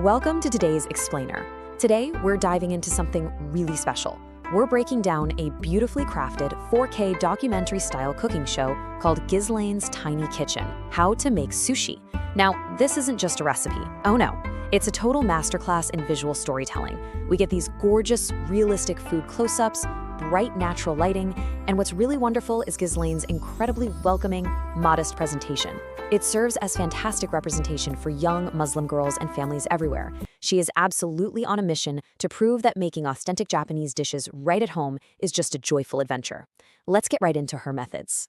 Welcome to today's Explainer. Today, we're diving into something really special. We're breaking down a beautifully crafted 4K documentary-style cooking show called Ghizlane's Tiny Kitchen, How to Make Sushi. Now, this isn't just a recipe. Oh no. It's a total masterclass in visual storytelling. We get these gorgeous, realistic food close-ups, bright natural lighting, and what's really wonderful is Ghizlane's incredibly welcoming, modest presentation. It serves as fantastic representation for young Muslim girls and families everywhere. She is absolutely on a mission to prove that making authentic Japanese dishes right at home is just a joyful adventure. Let's get right into her methods.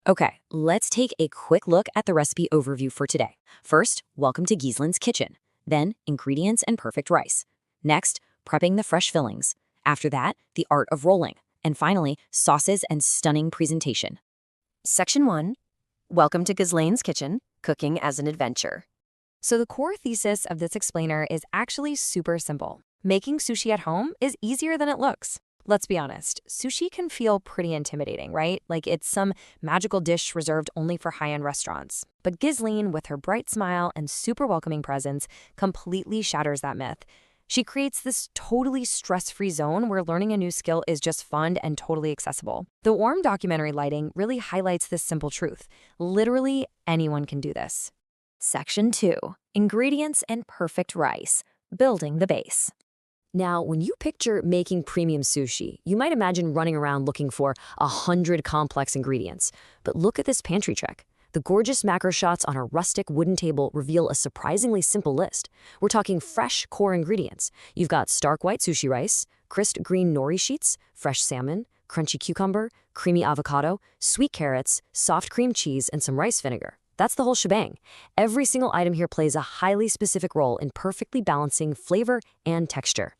Okay, let's take a quick look at the recipe overview for today. First, welcome to Ghizlane's kitchen. Then, ingredients and perfect rice. Next, prepping the fresh fillings. After that, the art of rolling. And finally, sauces and stunning presentation. Section 1. Welcome to Ghizlane's kitchen, cooking as an adventure. So the core thesis of this explainer is actually super simple. Making sushi at home is easier than it looks. Let's be honest, sushi can feel pretty intimidating, right? Like it's some magical dish reserved only for high-end restaurants. But Ghizlane, with her bright smile and super welcoming presence, completely shatters that myth. She creates this totally stress-free zone where learning a new skill is just fun and totally accessible. The warm documentary lighting really highlights this simple truth. Literally anyone can do this. Section 2. Ingredients and perfect rice. Building the base. Now, when you picture making premium sushi, you might imagine running around looking for 100 complex ingredients. But look at this pantry check. The gorgeous macro shots on a rustic wooden table reveal a surprisingly simple list. We're talking fresh core ingredients. You've got stark white sushi rice, crisp green nori sheets, fresh salmon, crunchy cucumber, creamy avocado, sweet carrots, soft cream cheese, and some rice vinegar. That's the whole shebang. Every single item here plays a highly specific role in perfectly balancing flavor and texture.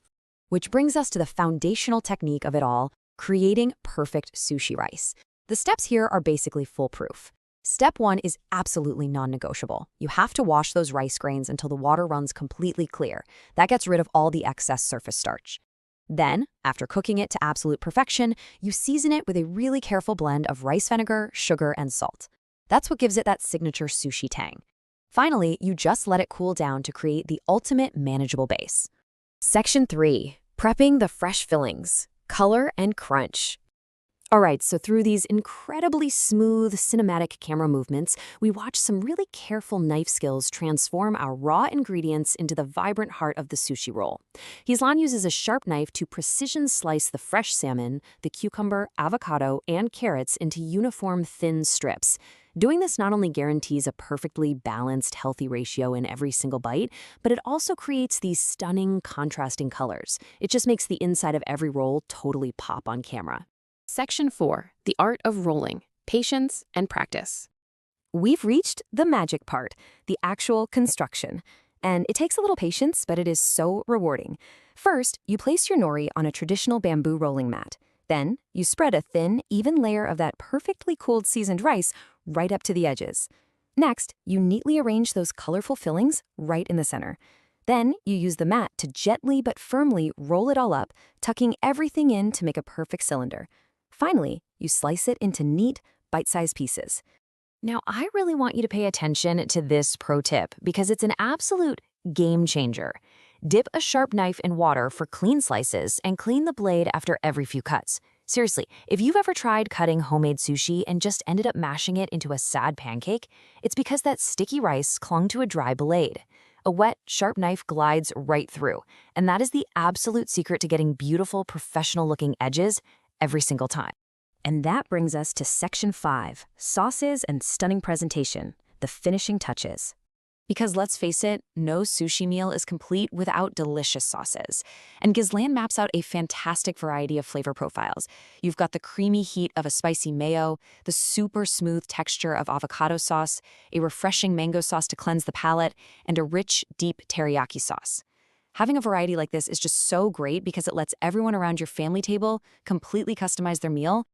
Which brings us to the foundational technique of it all, creating perfect sushi rice. The steps here are basically foolproof. Step 1 is absolutely non-negotiable. You have to wash those rice grains until the water runs completely clear. That gets rid of all the excess surface starch. Then, after cooking it to absolute perfection, you season it with a really careful blend of rice vinegar, sugar, and salt. That's what gives it that signature sushi tang. Finally, you just let it cool down to create the ultimate manageable base. Section 3. Prepping the fresh fillings. Color and crunch. All right, so through these incredibly smooth cinematic camera movements, we watch some really careful knife skills transform our raw ingredients into the vibrant heart of the sushi roll. Ghizlane uses a sharp knife to precision slice the fresh salmon, the cucumber, avocado, and carrots into uniform thin strips. Doing this not only guarantees a perfectly balanced, healthy ratio in every single bite, but it also creates these stunning, contrasting colors. It just makes the inside of every roll totally pop on camera. Section 4. The art of rolling. Patience and practice. We've reached the magic part, the actual construction. And it takes a little patience, but it is so rewarding. First, you place your nori on a traditional bamboo rolling mat. Then, you spread a thin, even layer of that perfectly cooled seasoned rice right up to the edges. Next, you neatly arrange those colorful fillings right in the center. Then, you use the mat to gently but firmly roll it all up, tucking everything in to make a perfect cylinder. Finally, you slice it into neat, bite-sized pieces. Now, I really want you to pay attention to this pro tip because it's an absolute game changer. Dip a sharp knife in water for clean slices and clean the blade after every few cuts. Seriously, if you've ever tried cutting homemade sushi and just ended up mashing it into a sad pancake, it's because that sticky rice clung to a dry blade. A wet, sharp knife glides right through, and that is the absolute secret to getting beautiful, professional-looking edges every single time. And that brings us to Section 5, sauces and stunning presentation, the finishing touches. Because let's face it, no sushi meal is complete without delicious sauces. And Ghizlane maps out a fantastic variety of flavor profiles. You've got the creamy heat of a spicy mayo, the super smooth texture of avocado sauce, a refreshing mango sauce to cleanse the palate, and a rich, deep teriyaki sauce. Having a variety like this is just so great because it lets everyone around your family table completely customize their meal.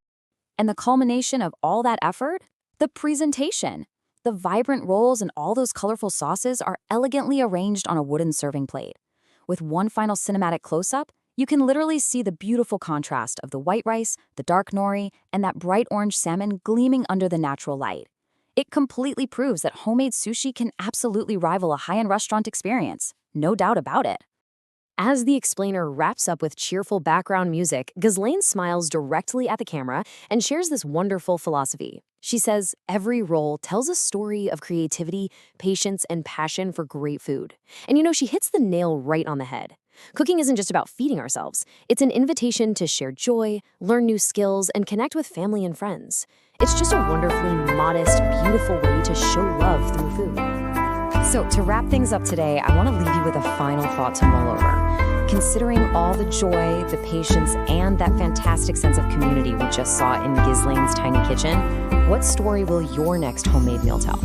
And the culmination of all that effort? The presentation. The vibrant rolls and all those colorful sauces are elegantly arranged on a wooden serving plate. With one final cinematic close-up, you can literally see the beautiful contrast of the white rice, the dark nori, and that bright orange salmon gleaming under the natural light. It completely proves that homemade sushi can absolutely rival a high-end restaurant experience. no doubt about it. As the explainer wraps up with cheerful background music, Ghizlane smiles directly at the camera and shares this wonderful philosophy. She says, every role tells a story of creativity, patience, and passion for great food. And she hits the nail right on the head. Cooking isn't just about feeding ourselves. It's an invitation to share joy, learn new skills, and connect with family and friends. It's just a wonderfully modest, beautiful way to show love through food. So to wrap things up today, I want to leave you with a final thought to mull over. Considering all the joy, the patience, and that fantastic sense of community we just saw in Ghizlane's tiny kitchen, what story will your next homemade meal tell?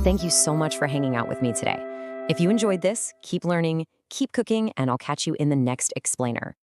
Thank you so much for hanging out with me today. If you enjoyed this, keep learning, keep cooking, and I'll catch you in the next explainer.